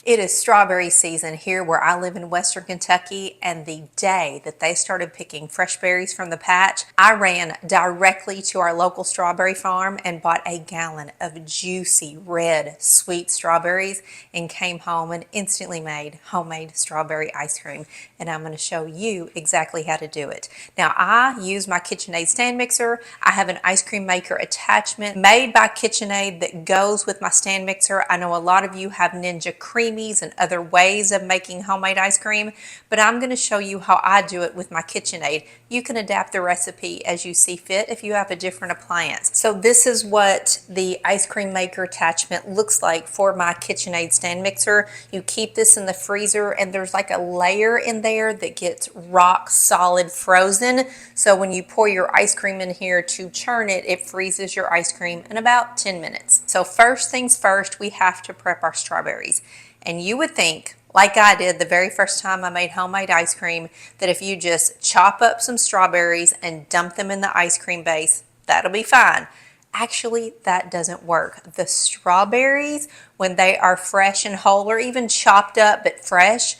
It is strawberry season here where I live in Western Kentucky, and the day that they started picking fresh berries from the patch, I ran directly to our local strawberry farm and bought a gallon of juicy, red, sweet strawberries and came home and instantly made homemade strawberry ice cream. And I'm going to show you exactly how to do it. Now, I use my KitchenAid stand mixer. I have an ice cream maker attachment made by KitchenAid that goes with my stand mixer. I know a lot of you have Ninja Creamies and other ways of making homemade ice cream, but I'm going to show you how I do it with my KitchenAid. You can adapt the recipe as you see fit if you have a different appliance. So this is what the ice cream maker attachment looks like for my KitchenAid stand mixer. You keep this in the freezer and there's like a layer in there that gets rock solid frozen. So when you pour your ice cream in here to churn it, it freezes your ice cream in about 10 minutes. So first things first, we have to prep our strawberries. And you would think, like I did the very first time I made homemade ice cream, that if you just chop up some strawberries and dump them in the ice cream base, that'll be fine. Actually, that doesn't work. The strawberries, when they are fresh and whole or even chopped up but fresh,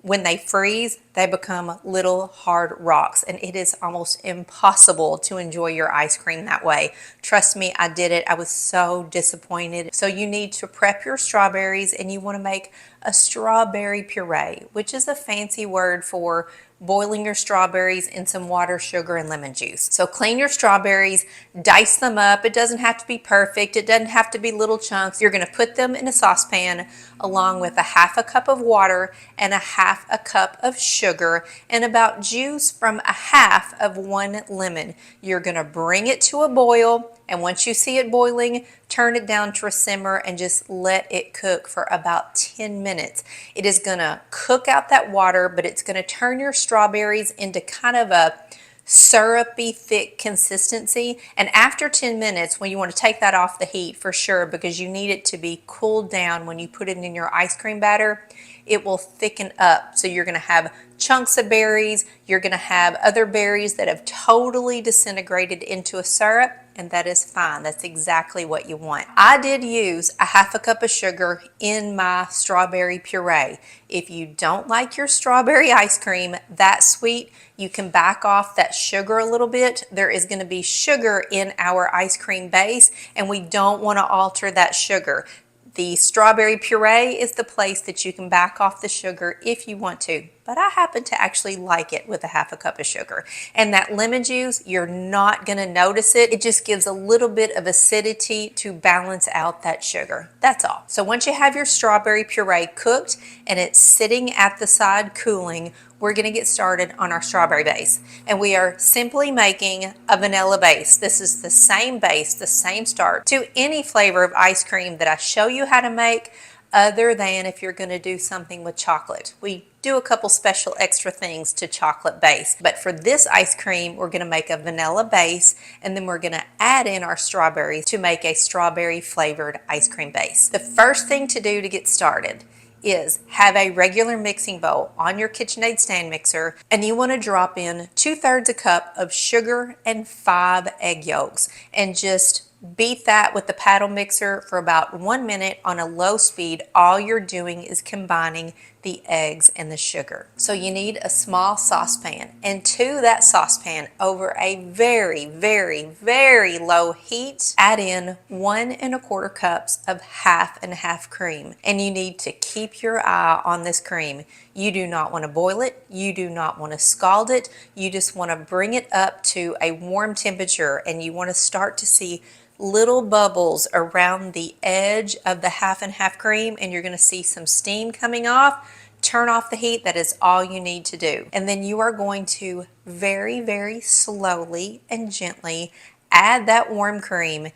when they freeze, they become little hard rocks, and it is almost impossible to enjoy your ice cream that way. Trust me, I did it. I was so disappointed. So you need to prep your strawberries, and you want to make a strawberry puree, which is a fancy word for boiling your strawberries in some water, sugar, and lemon juice. So clean your strawberries, dice them up. It doesn't have to be perfect. It doesn't have to be little chunks. You're going to put them in a saucepan along with a half a cup of water and a half a cup of sugar and about juice from a half of 1 lemon. You're going to bring it to a boil, and once you see it boiling, turn it down to a simmer and just let it cook for about 10 minutes. It is going to cook out that water, but it's going to turn your strawberries into kind of a syrupy, thick consistency. And after 10 minutes, when you want to take that off the heat for sure, because you need it to be cooled down when you put it in your ice cream batter, it will thicken up. So you're going to have chunks of berries, you're going to have other berries that have totally disintegrated into a syrup, and that is fine. That's exactly what you want. I did use a half a cup of sugar in my strawberry puree. If you don't like your strawberry ice cream that sweet, you can back off that sugar a little bit. There is going to be sugar in our ice cream base, and we don't want to alter that sugar. The strawberry puree is the place that you can back off the sugar if you want to, but I happen to actually like it with a half a cup of sugar. And that lemon juice, you're not going to notice it. It just gives a little bit of acidity to balance out that sugar. That's all. So once you have your strawberry puree cooked and it's sitting at the side cooling, we're going to get started on our strawberry base. And we are simply making a vanilla base. This is the same base, the same start to any flavor of ice cream that I show you how to make, other than if you're going to do something with chocolate. We do a couple special extra things to chocolate base. But for this ice cream, we're going to make a vanilla base, and then we're going to add in our strawberries to make a strawberry flavored ice cream base. The first thing to do to get started is have a regular mixing bowl on your KitchenAid stand mixer, and you want to drop in 2/3 a cup of sugar and 5 egg yolks, and just beat that with the paddle mixer for about 1 minute on a low speed. All you're doing is combining the eggs and the sugar. So you need a small saucepan, and to that saucepan, over a very, very, very low heat, add in 1 1/4 cups of half and half cream. And you need to keep your eye on this cream. You do not want to boil it. You do not want to scald it. You just want to bring it up to a warm temperature, and you want to start to see little bubbles around the edge of the half and half cream, and you're going to see some steam coming off. Turn off the heat. That is all you need to do. And then you are going to very, very slowly and gently add that warm cream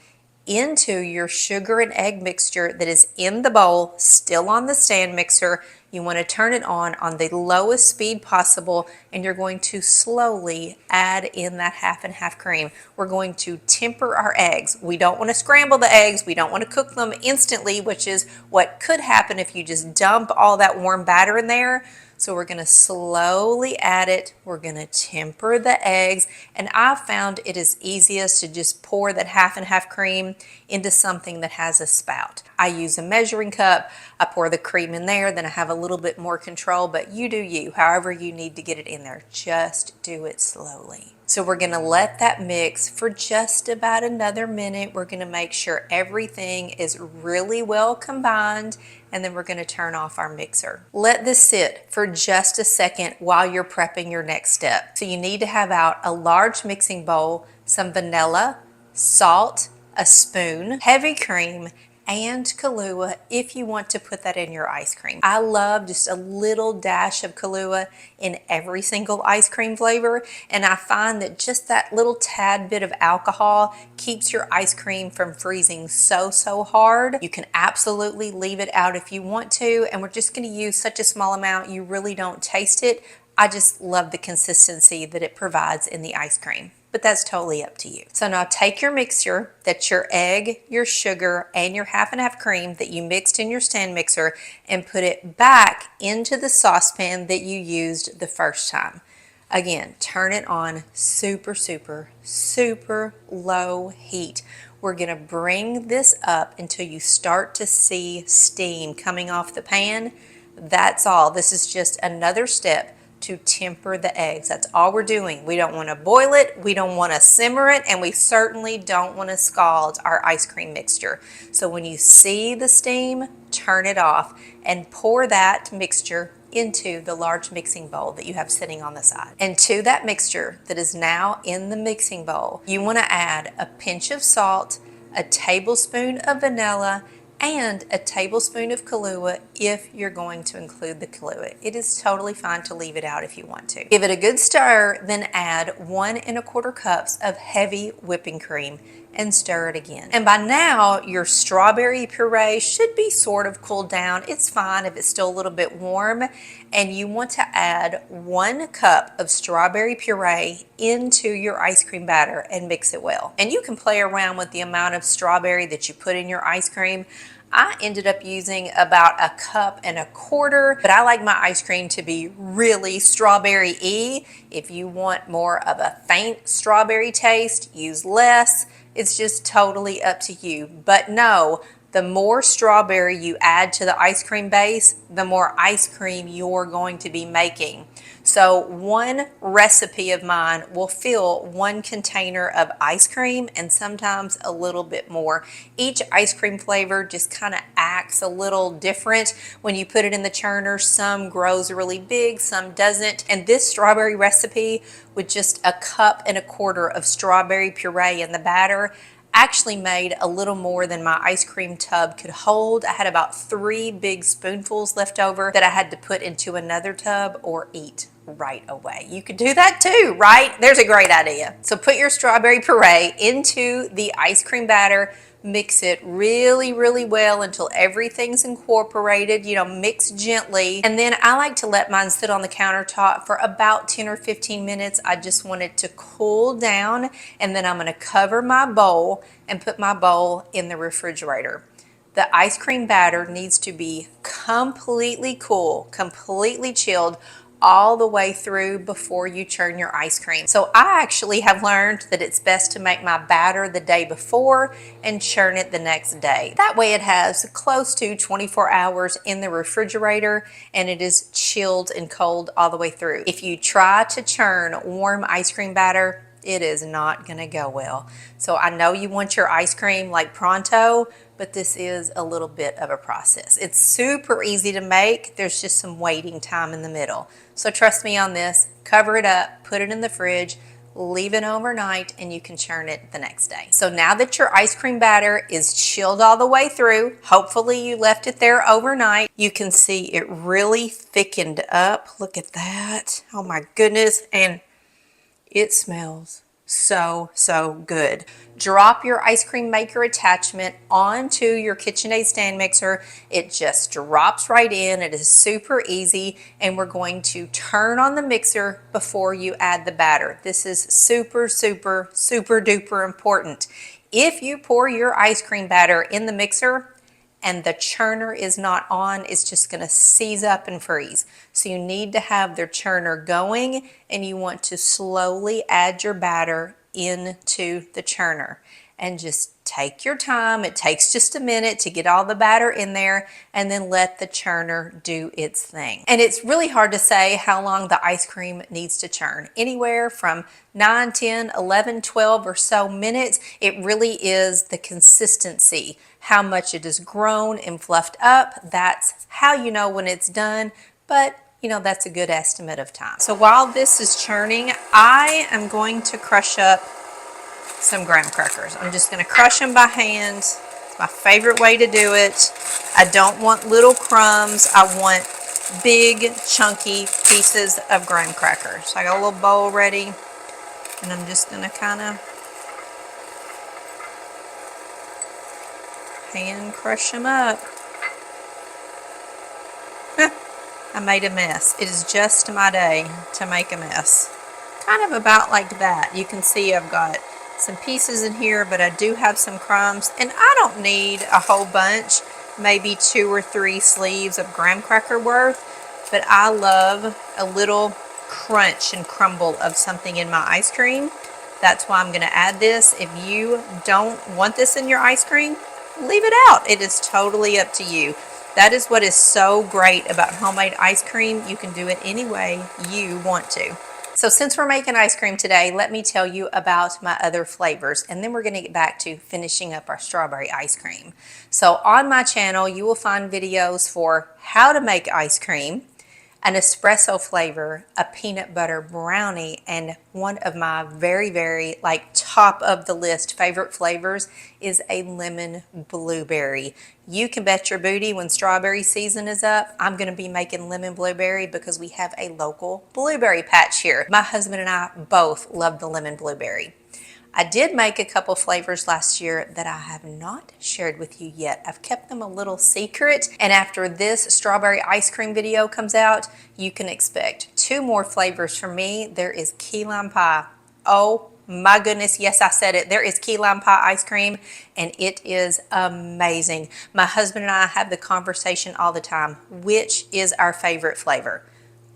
into your sugar and egg mixture that is in the bowl, still on the stand mixer. You want to turn it on the lowest speed possible, and you're going to slowly add in that half and half cream. We're going to temper our eggs. We don't want to scramble the eggs. We don't want to cook them instantly, which is what could happen if you just dump all that warm batter in there. So we're going to slowly add it. We're going to temper the eggs. And I've found it is easiest to just pour that half and half cream into something that has a spout. I use a measuring cup, I pour the cream in there, then I have a little bit more control, but you do you, however you need to get it in there. Just do it slowly. So we're gonna let that mix for just about another minute. We're gonna make sure everything is really well combined, and then we're gonna turn off our mixer. Let this sit for just a second while you're prepping your next step. So you need to have out a large mixing bowl, some vanilla, salt, a spoon, heavy cream, and Kahlua if you want to put that in your ice cream. I love just a little dash of Kahlua in every single ice cream flavor, and I find that just that little tad bit of alcohol keeps your ice cream from freezing so hard. You can absolutely leave it out if you want to, and we're just going to use such a small amount you really don't taste it. I just love the consistency that it provides in the ice cream, but that's totally up to you. So now take your mixture, that's your egg, your sugar, and your half and half cream that you mixed in your stand mixer, and put it back into the saucepan that you used the first time. Again, turn it on super low heat. We're gonna bring this up until you start to see steam coming off the pan. That's all. This is just another step to temper the eggs. That's all we're doing. We don't want to boil it, we don't want to simmer it, and we certainly don't want to scald our ice cream mixture. So when you see the steam, turn it off and pour that mixture into the large mixing bowl that you have sitting on the side. And to that mixture that is now in the mixing bowl, you want to add a pinch of salt, a tablespoon of vanilla, and a tablespoon of Kahlua if you're going to include the Kahlua. It is totally fine to leave it out if you want to. Give it a good stir, then add 1 1/4 cups of heavy whipping cream and stir it again. And by now, your strawberry puree should be sort of cooled down. It's fine if it's still a little bit warm. And you want to add 1 cup of strawberry puree into your ice cream batter and mix it well. And you can play around with the amount of strawberry that you put in your ice cream. I ended up using about 1.25 cups, but I like my ice cream to be really strawberry-y. If you want more of a faint strawberry taste, use less. It's just totally up to you. But no, the more strawberry you add to the ice cream base, the more ice cream you're going to be making. So one recipe of mine will fill 1 container of ice cream, and sometimes a little bit more. Each ice cream flavor just kind of acts a little different when you put it in the churner. Some grows really big, some doesn't. And this strawberry recipe with just 1.25 cups of strawberry puree in the batter actually made a little more than my ice cream tub could hold. I had about 3 big spoonfuls left over that I had to put into another tub or eat right away. You could do that too, right? There's a great idea. So put your strawberry puree into the ice cream batter, mix it really well until everything's incorporated, mix gently. And then I like to let mine sit on the countertop for about 10 or 15 minutes. I just want it to cool down, and then I'm gonna cover my bowl and put my bowl in the refrigerator. The ice cream batter needs to be completely cool, completely chilled all the way through before you churn your ice cream. So I actually have learned that it's best to make my batter the day before and churn it the next day. That way it has close to 24 hours in the refrigerator and it is chilled and cold all the way through. If you try to churn warm ice cream batter, it is not gonna go well. So I know you want your ice cream like pronto, but this is a little bit of a process. It's super easy to make. There's just some waiting time in the middle. So trust me on this, cover it up, put it in the fridge, leave it overnight, and you can churn it the next day. So now that your ice cream batter is chilled all the way through, hopefully you left it there overnight, you can see it really thickened up. Look at that. Oh my goodness. And it smells so good. Drop your ice cream maker attachment onto your KitchenAid stand mixer. It just drops right in. It is super easy, and we're going to turn on the mixer before you add the batter. This is super duper important. If you pour your ice cream batter in the mixer and the churner is not on, it's just gonna seize up and freeze. So you need to have the churner going, and you want to slowly add your batter into the churner and just Take your time. It takes just a minute to get all the batter in there, and then let the churner do its thing. And it's really hard to say how long the ice cream needs to churn. Anywhere from 9, 10, 11, 12 or so minutes. It really is the consistency, how much it is grown and fluffed up. That's how you know when it's done, but you know, that's a good estimate of time. So while this is churning, I am going to crush up some graham crackers. I'm just going to crush them by hand. It's my favorite way to do it. I don't want little crumbs. I want big chunky pieces of graham crackers. So I got a little bowl ready, and I'm just going to kind of hand crush them up. I made a mess. It is just my day to make a mess. Kind of about like that. You can see I've got some pieces in here, but I do have some crumbs, and I don't need a whole bunch, maybe 2 or 3 sleeves of graham cracker worth, but I love a little crunch and crumble of something in my ice cream. That's why I'm going to add this. If you don't want this in your ice cream, leave it out. It is totally up to you. That is what is so great about homemade ice cream. You can do it any way you want to. So since we're making ice cream today, let me tell you about my other flavors, and then we're going to get back to finishing up our strawberry ice cream. So on my channel, you will find videos for how to make ice cream, an espresso flavor, a peanut butter brownie, and one of my very like top of the list favorite flavors is a lemon blueberry. You can bet your booty when strawberry season is up, I'm going to be making lemon blueberry because we have a local blueberry patch here. My husband and I both love the lemon blueberry. I did make a couple flavors last year that I have not shared with you yet. I've kept them a little secret, and after this strawberry ice cream video comes out, you can expect 2 more flavors from me. There is key lime pie. Oh my goodness, yes, I said it. There is key lime pie ice cream, and it is amazing. My husband and I have the conversation all the time. Which is our favorite flavor?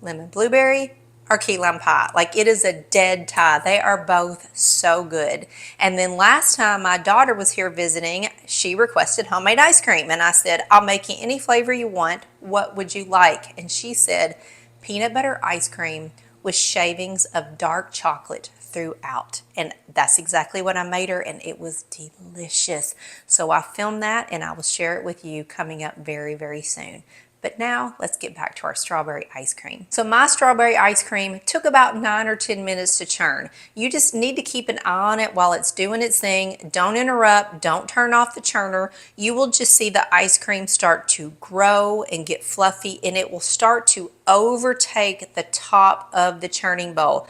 Lemon blueberry or key lime pie? Like, it is a dead tie. They are both so good. And then last time my daughter was here visiting, she requested homemade ice cream, and I said, I'll make you any flavor you want. What would you like? And she said peanut butter ice cream with shavings of dark chocolate throughout. And that's exactly what I made her, and it was delicious. So I filmed that, and I will share it with you coming up very soon. But now let's get back to our strawberry ice cream. So my strawberry ice cream took about 9 or 10 minutes to churn. You just need to keep an eye on it while it's doing its thing. Don't interrupt, don't turn off the churner. You will just see the ice cream start to grow and get fluffy, and it will start to overtake the top of the churning bowl.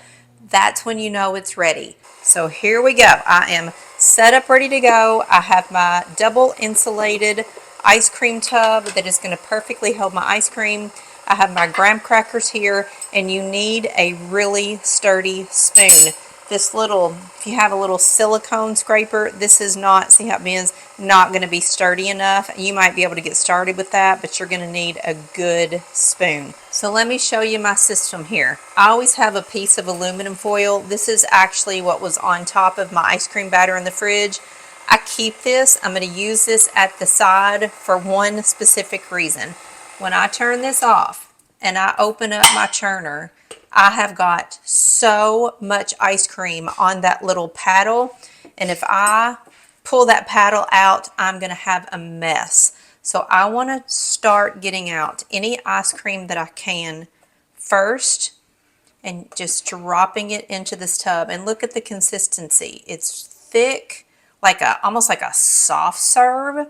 That's when you know it's ready. So here we go. I am set up, ready to go. I have my double insulated ice cream tub that is going to perfectly hold my ice cream. I have my graham crackers here, and you need a really sturdy spoon. This little, if you have a little silicone scraper, this is not, see how it bends, not going to be sturdy enough. You might be able to get started with that, but you're going to need a good spoon. So let me show you my system here. I always have a piece of aluminum foil. This is actually what was on top of my ice cream batter in the fridge. I keep this. I'm going to use this at the side for one specific reason. When I turn this off and I open up my churner, I have got so much ice cream on that little paddle, and if I pull that paddle out, I'm going to have a mess. So I want to start getting out any ice cream that I can first and just dropping it into this tub. And look at the consistency. It's thick, like almost like a soft serve.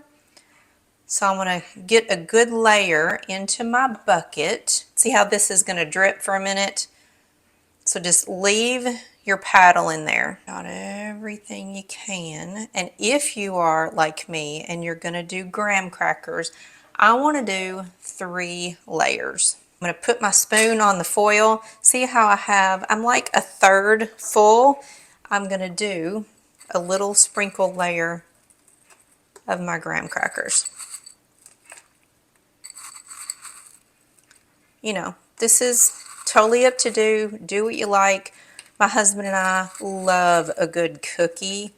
So I'm going to get a good layer into my bucket. See how this is going to drip for a minute? So just leave your paddle in there. Got everything you can. And if you are like me and you're going to do graham crackers, I want to do 3 layers. I'm going to put my spoon on the foil. See how I'm like a third full. I'm going to do a little sprinkle layer of my graham crackers. You know, this is totally up to do what you like. My husband and I love a good cookie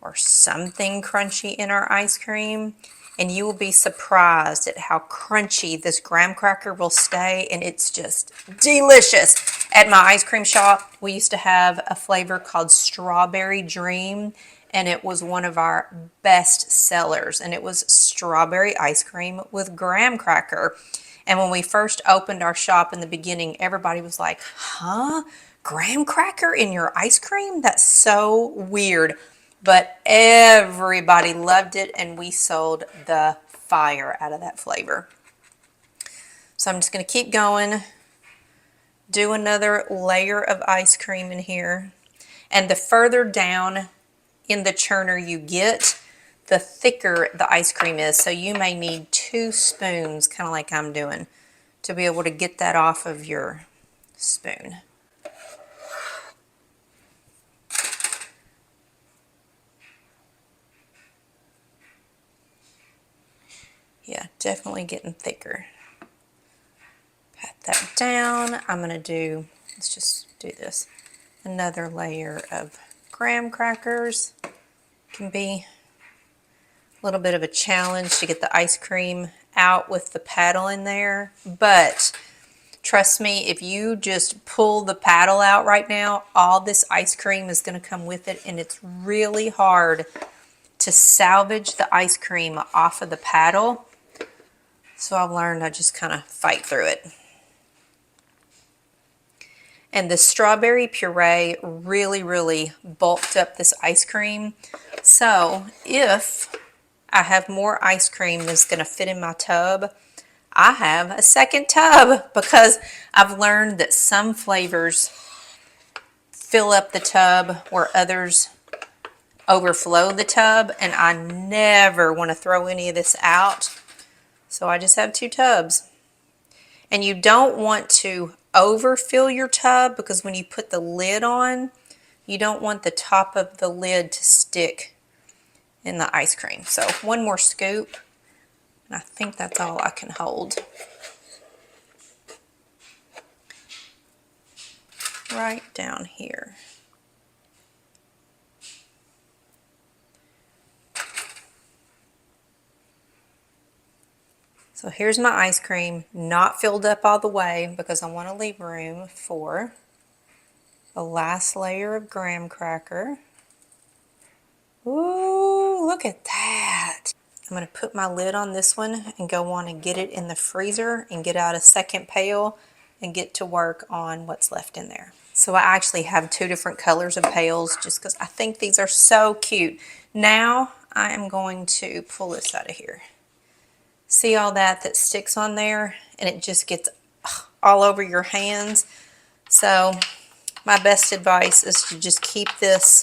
or something crunchy in our ice cream, and you will be surprised at how crunchy this graham cracker will stay, and it's just delicious. At my ice cream shop, we used to have a flavor called Strawberry Dream, and it was one of our best sellers, and it was strawberry ice cream with graham cracker. And when we first opened our shop in the beginning, everybody was like, huh? Graham cracker in your ice cream? That's so weird. But everybody loved it, and we sold the fire out of that flavor. So I'm just going to keep going, do another layer of ice cream in here. And the further down in the churner you get, the thicker the ice cream is. So you may need 2 spoons, kind of like I'm doing, to be able to get that off of your spoon. Yeah, definitely getting thicker. Pat that down. I'm going to do, let's just do this, another layer of graham crackers. Can be a little bit of a challenge to get the ice cream out with the paddle in there, but trust me, if you just pull the paddle out right now, all this ice cream is going to come with it, and it's really hard to salvage the ice cream off of the paddle. So I've learned I just kind of fight through it. And the strawberry puree really bulked up this ice cream. So if I have more ice cream that's going to fit in my tub, I have a second tub, because I've learned that some flavors fill up the tub where others overflow the tub, and I never want to throw any of this out. So I just have 2 tubs. And you don't want to overfill your tub, because when you put the lid on, you don't want the top of the lid to stick in the ice cream. So 1 more scoop, and I think that's all I can hold. Right down here. So here's my ice cream, not filled up all the way, because I want to leave room for the last layer of graham cracker. Ooh, look at that. I'm going to put my lid on this one and go on and get it in the freezer and get out a second pail and get to work on what's left in there. So I actually have 2 different colors of pails just because I think these are so cute. Now I am going to pull this out of here. See all that sticks on there, and it just gets all over your hands. So my best advice is to just keep this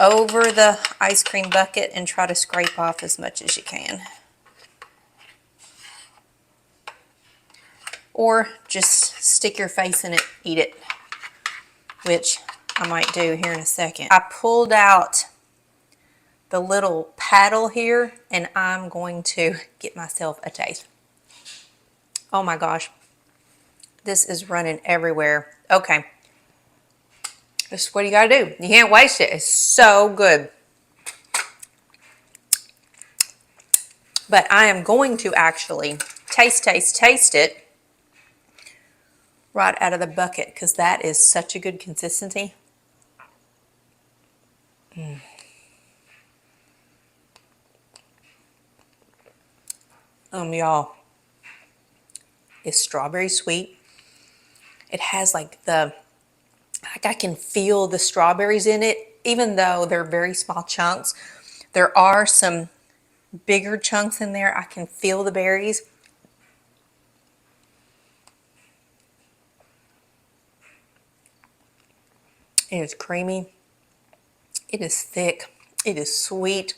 over the ice cream bucket and try to scrape off as much as you can. Or just stick your face in it, eat it, which I might do here in a second. I pulled out the little paddle here, and I'm going to get myself a taste. Oh my gosh, this is running everywhere. Okay, this is what you gotta do. You can't waste it. It's so good. But I am going to actually taste it right out of the bucket, because that is such a good consistency. Y'all, it's strawberry sweet. It has like I can feel the strawberries in it, even though they're very small chunks. There are some bigger chunks in there. I can feel the berries. It is creamy. It is thick. It is sweet.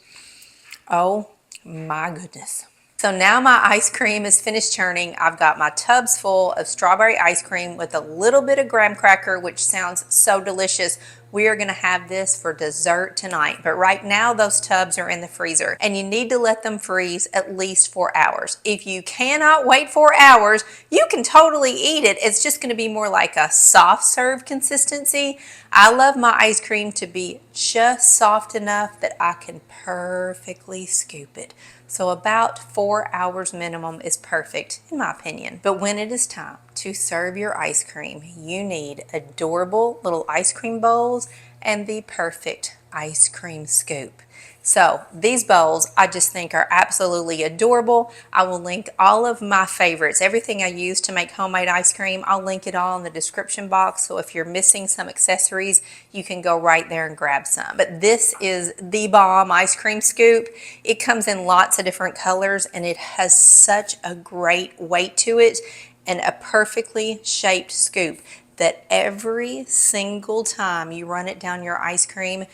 Oh my goodness. So now my ice cream is finished churning. I've got my tubs full of strawberry ice cream with a little bit of graham cracker, which sounds so delicious, We are going to have this for dessert tonight, but right now those tubs are in the freezer and you need to let them freeze at least 4 hours. If you cannot wait 4 hours, you can totally eat it. It's just going to be more like a soft serve consistency. I love my ice cream to be just soft enough that I can perfectly scoop it. So about 4 hours minimum is perfect in my opinion. But when it is time to serve your ice cream, you need adorable little ice cream bowls and the perfect ice cream scoop. So these bowls I just think are absolutely adorable. I will link all of my favorites, everything I use to make homemade ice cream. I'll link it all in the description box. So if you're missing some accessories, you can go right there and grab some. But this is the bomb ice cream scoop. It comes in lots of different colors and it has such a great weight to it and a perfectly shaped scoop that every single time you run it down your ice cream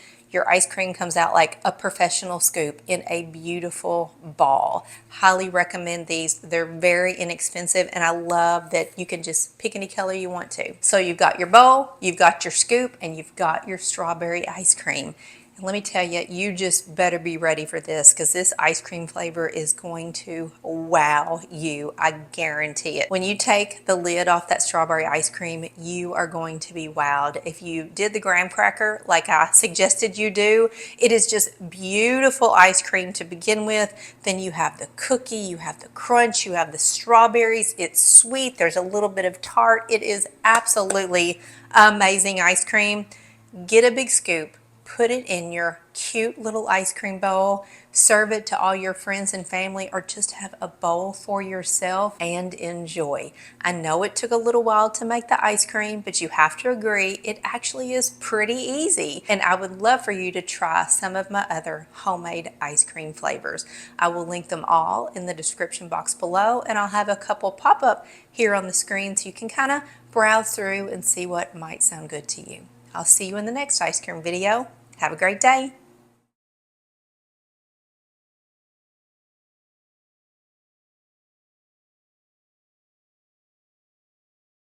comes out like a professional scoop in a beautiful ball. Highly recommend these. They're very inexpensive and I love that you can just pick any color you want to. So you've got your bowl, you've got your scoop, and you've got your strawberry ice cream. And let me tell you, you just better be ready for this because this ice cream flavor is going to wow you. I guarantee it. When you take the lid off that strawberry ice cream, you are going to be wowed. If you did the graham cracker like I suggested you do, it is just beautiful ice cream to begin with. Then you have the cookie, you have the crunch, you have the strawberries. It's sweet. There's a little bit of tart. It is absolutely amazing ice cream. Get a big scoop. Put it in your cute little ice cream bowl, serve it to all your friends and family, or just have a bowl for yourself and enjoy. I know it took a little while to make the ice cream, but you have to agree it actually is pretty easy. And I would love for you to try some of my other homemade ice cream flavors. I will link them all in the description box below, and I'll have a couple pop up here on the screen so you can kind of browse through and see what might sound good to you. I'll see you in the next ice cream video. Have a great day.